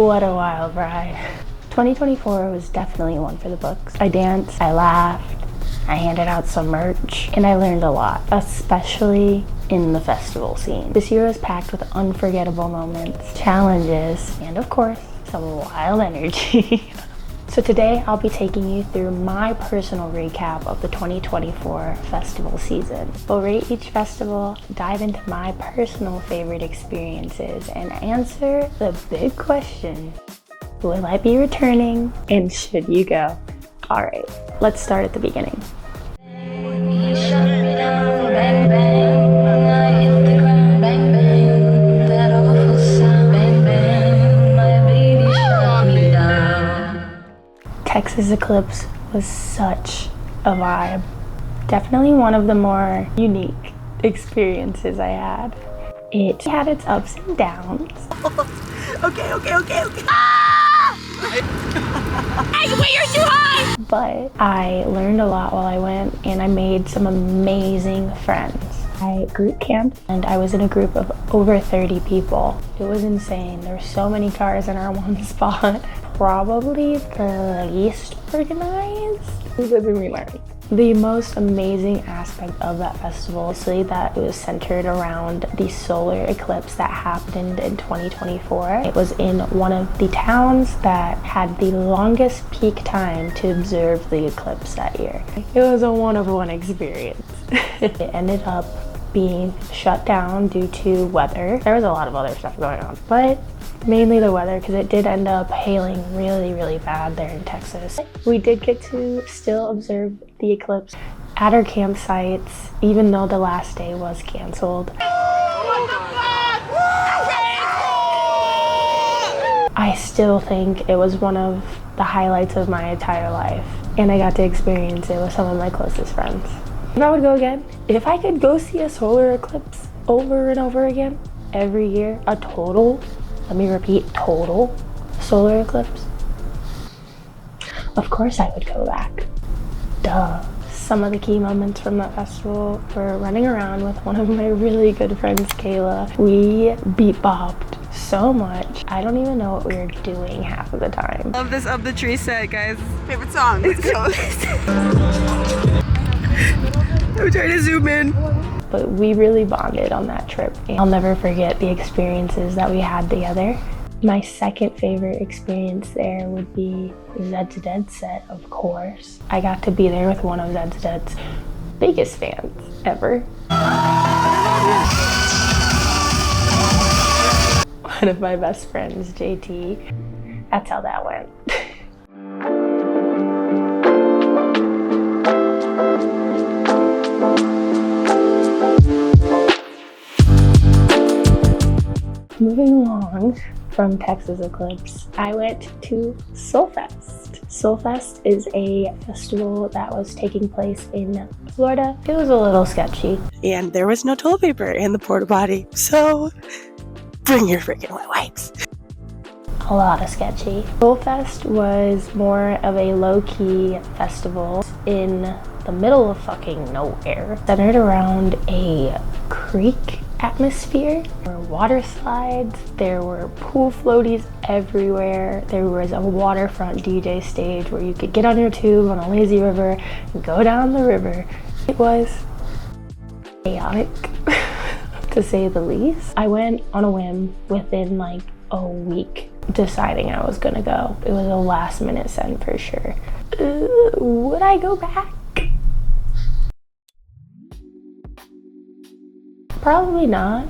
What a wild ride. 2024 was definitely one for the books. I danced, I laughed, I handed out some merch, and I learned a lot, especially in the festival scene. This year was packed with unforgettable moments, challenges, and of course, some wild energy. So today I'll be taking you through my personal recap of the 2024 festival season. We'll rate each festival, dive into my personal favorite experiences, and answer the big question, will I be returning and should you go? All right, let's start at the beginning. Texas Eclipse was such a vibe. Definitely one of the more unique experiences I had. It had its ups and downs. Okay. Ah! Hey, wait, you're too high! But I learned a lot while I went, and I made some amazing friends. I group camped, and I was in a group of over 30 people. It was insane. There were so many cars in our one spot. Probably the least organized. We live and we learn. The most amazing aspect of that festival is that it was centered around the solar eclipse that happened in 2024. It was in one of the towns that had the longest peak time to observe the eclipse that year. It was a one-of-one experience. It ended up being shut down due to weather. There was a lot of other stuff going on, but mainly the weather, because it did end up hailing really bad there in Texas. We did get to still observe the eclipse at our campsites, even though the last day was canceled. I still think it was one of the highlights of my entire life, and I got to experience it with some of my closest friends. If I would go again, if I could go see a solar eclipse over and over again every year, a total, let me repeat, total solar eclipse, of course I would go back. Duh. Some of the key moments from that festival were running around with one of my really good friends, Kayla. We beat-bopped so much. I don't even know what we were doing half of the time. Love this Up the Tree set, guys. Favorite song. Let's go. I'm trying to zoom in. But we really bonded on that trip. I'll never forget the experiences that we had together. My second favorite experience there would be Zed's Dead set, of course. I got to be there with one of Zed's Dead's biggest fans ever. One of my best friends, JT. That's how that went. Moving along from Texas Eclipse, I went to Soulfest. Soulfest is a festival that was taking place in Florida. It was a little sketchy. And there was no toilet paper in the porta potty, so bring your freaking wet wipes. A lot of sketchy. Soulfest was more of a low-key festival in the middle of fucking nowhere, centered around a creek atmosphere. There were water slides, there were pool floaties everywhere, there was a waterfront DJ stage where you could get on your tube on a lazy river and go down the river. It was chaotic, to say the least. I went on a whim within like a week deciding I was gonna go. It was a last minute send for sure. Would I go back? Probably not.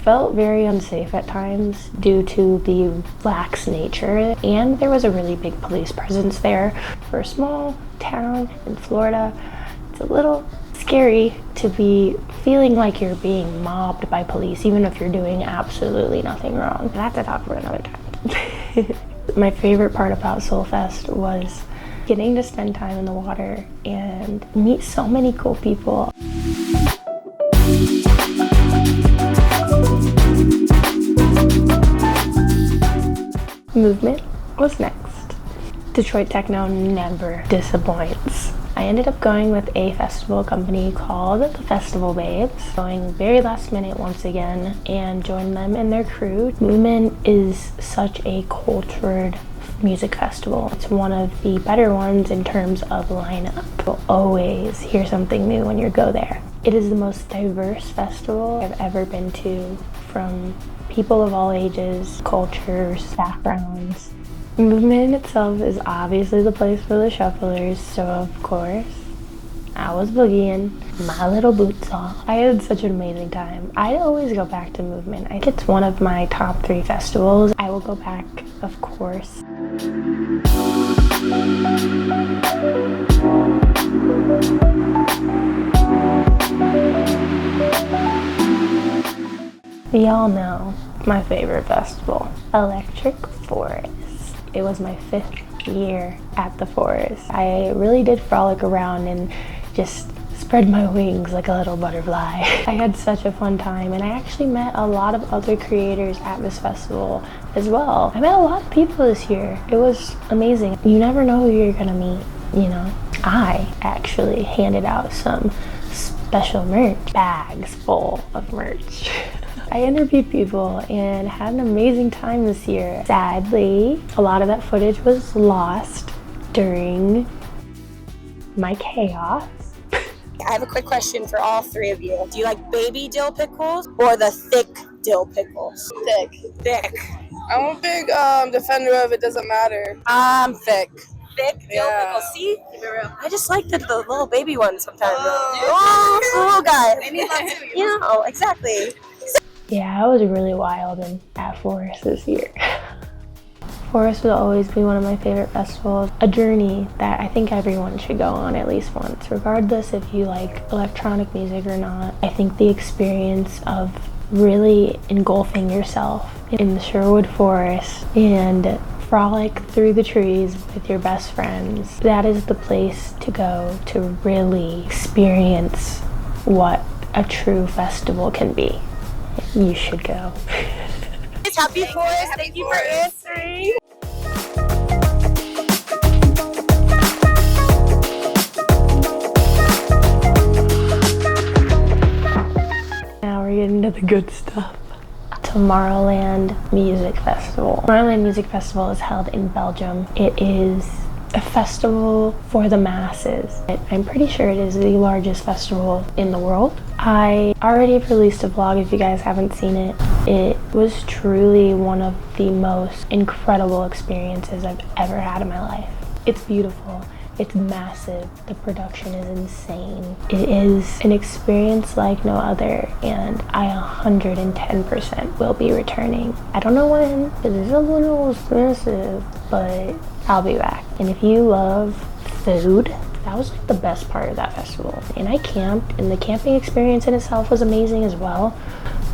Felt very unsafe at times due to the lax nature, and there was a really big police presence there. For a small town in Florida, it's a little scary to be feeling like you're being mobbed by police, even if you're doing absolutely nothing wrong. That's a talk for another time. My favorite part about Soulfest was getting to spend time in the water and meet so many cool people. Movement was next. Detroit techno never disappoints. I ended up going with a festival company called the Festival Babes, going very last minute once again, and joined them in their crew. Movement is such a cultured music festival. It's one of the better ones in terms of lineup. You'll always hear something new when you go there. It is the most diverse festival I've ever been to, from people of all ages, cultures, backgrounds. Movement itself is obviously the place for the shufflers, so of course I was boogieing my little boots off. I had such an amazing time. I always go back to Movement. I think it's one of my top 3 festivals. I will go back, of course. We all know my favorite festival, Electric Forest. It was my 5th year at the Forest. I really did frolic around and just spread my wings like a little butterfly. I had such a fun time, and I actually met a lot of other creators at this festival as well. I met a lot of people this year. It was amazing. You never know who you're gonna meet, you know? I actually handed out some special merch, bags full of merch. I interviewed people and had an amazing time this year. Sadly, a lot of that footage was lost during my chaos. I have a quick question for all 3 of you. Do you like baby dill pickles or the thick dill pickles? Thick. I'm a big defender of it doesn't matter. I'm thick. Thick dill Yeah. pickles. See? I just like the little baby ones sometimes. Oh, the little guy. They need love too. You know, exactly. Yeah, I was really wild at Forest this year. Forest will always be one of my favorite festivals, a journey that I think everyone should go on at least once, regardless if you like electronic music or not. I think the experience of really engulfing yourself in the Sherwood Forest and frolic through the trees with your best friends, that is the place to go to really experience what a true festival can be. You should go. Happy Forest. Thank you for answering. Now we're getting to the good stuff. Tomorrowland Music Festival. Tomorrowland Music Festival is held in Belgium. It is a festival for the masses. I'm pretty sure it is the largest festival in the world. I already have released a vlog if you guys haven't seen it. It was truly one of the most incredible experiences I've ever had in my life. It's beautiful. It's massive. The production is insane. It is an experience like no other, and I 110% will be returning. I don't know when, because it's a little expensive, but I'll be back. And if you love food, that was like the best part of that festival. And I camped, and the camping experience in itself was amazing as well.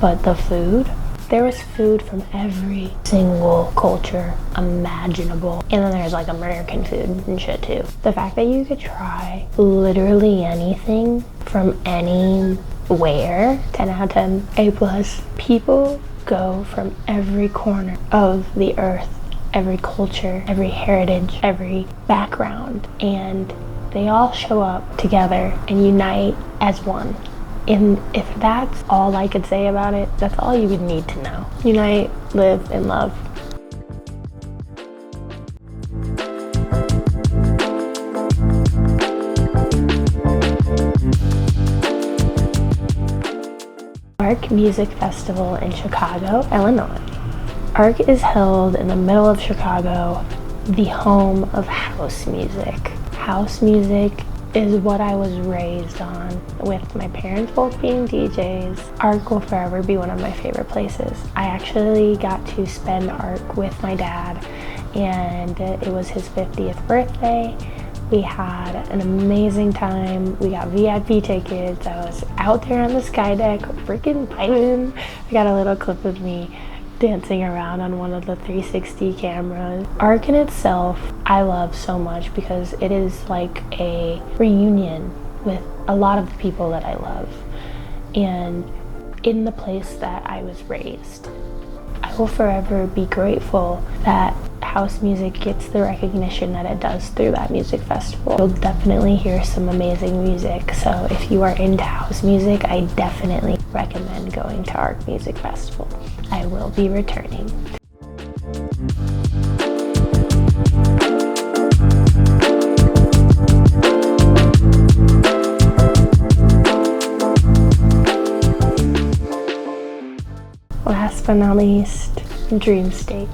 But the food, there was food from every single culture imaginable. And then there's like American food and shit too. The fact that you could try literally anything from anywhere, 10 out of 10, A+. People go from every corner of the earth, every culture, every heritage, every background, and they all show up together and unite as one. And if that's all I could say about it, that's all you would need to know. Unite, live, and love. ARC Music Festival in Chicago, Illinois. ARC is held in the middle of Chicago, the home of house music. House music is what I was raised on, with my parents both being DJs. ARC will forever be one of my favorite places. I actually got to spend ARC with my dad, and it was his 50th birthday. We had an amazing time. We got VIP tickets. I was out there on the sky deck freaking vibing. I got a little clip of me dancing around on one of the 360 cameras. ARC in itself, I love so much because it is like a reunion with a lot of the people that I love. And in the place that I was raised, I I will forever be grateful that house music gets the recognition that it does through that music festival. You'll definitely hear some amazing music, so if you are into house music, I definitely recommend going to our music festival. I will be returning. Last but not least, Dream State.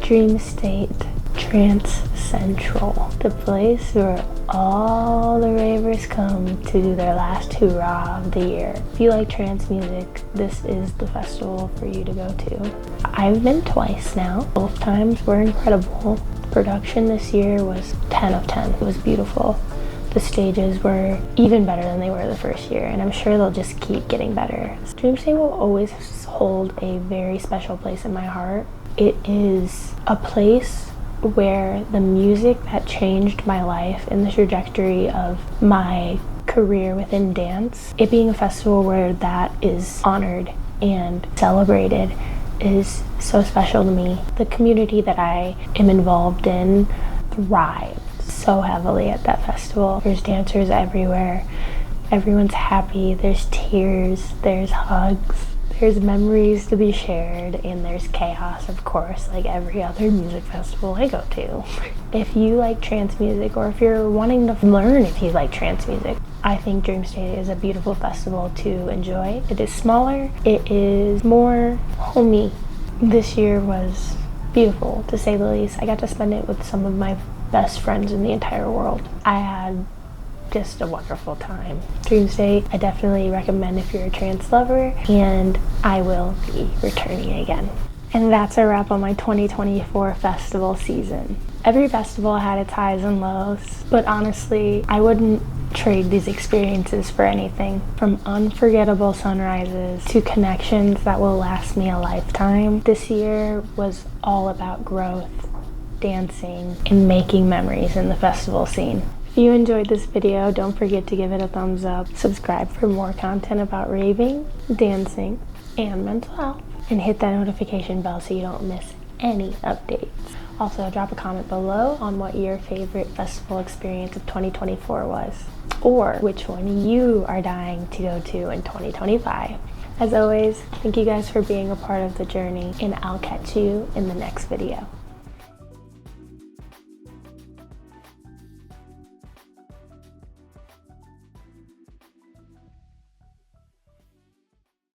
Dream State Trance Central, the place where all the ravers come to do their last hurrah of the year. If you like trance music, this is the festival for you to go to. I've been twice now. Both times were incredible. The production this year was 10 of 10. It was beautiful. The stages were even better than they were the first year, and I'm sure they'll just keep getting better. Dream State will always hold a very special place in my heart. It is a place where the music that changed my life and the trajectory of my career within dance, it being a festival where that is honored and celebrated, is so special to me. The community that I am involved in thrives so heavily at that festival. There's dancers everywhere. Everyone's happy. There's tears. There's hugs. There's memories to be shared, and there's chaos, of course, like every other music festival I go to. If you like trance music, or if you're wanting to learn if you like trance music, I think Dream State is a beautiful festival to enjoy. It is smaller. It is more homey. This year was beautiful, to say the least. I got to spend it with some of my best friends in the entire world. I had just a wonderful time. Dream State, I definitely recommend if you're a trance lover, and I will be returning again. And that's a wrap on my 2024 festival season. Every festival had its highs and lows, but honestly, I wouldn't trade these experiences for anything. From unforgettable sunrises to connections that will last me a lifetime, this year was all about growth, dancing, and making memories in the festival scene. If you enjoyed this video, don't forget to give it a thumbs up, subscribe for more content about raving, dancing, and mental health, and hit that notification bell so you don't miss any updates. Also, drop a comment below on what your favorite festival experience of 2024 was, or which one you are dying to go to in 2025. As always, thank you guys for being a part of the journey, and I'll catch you in the next video.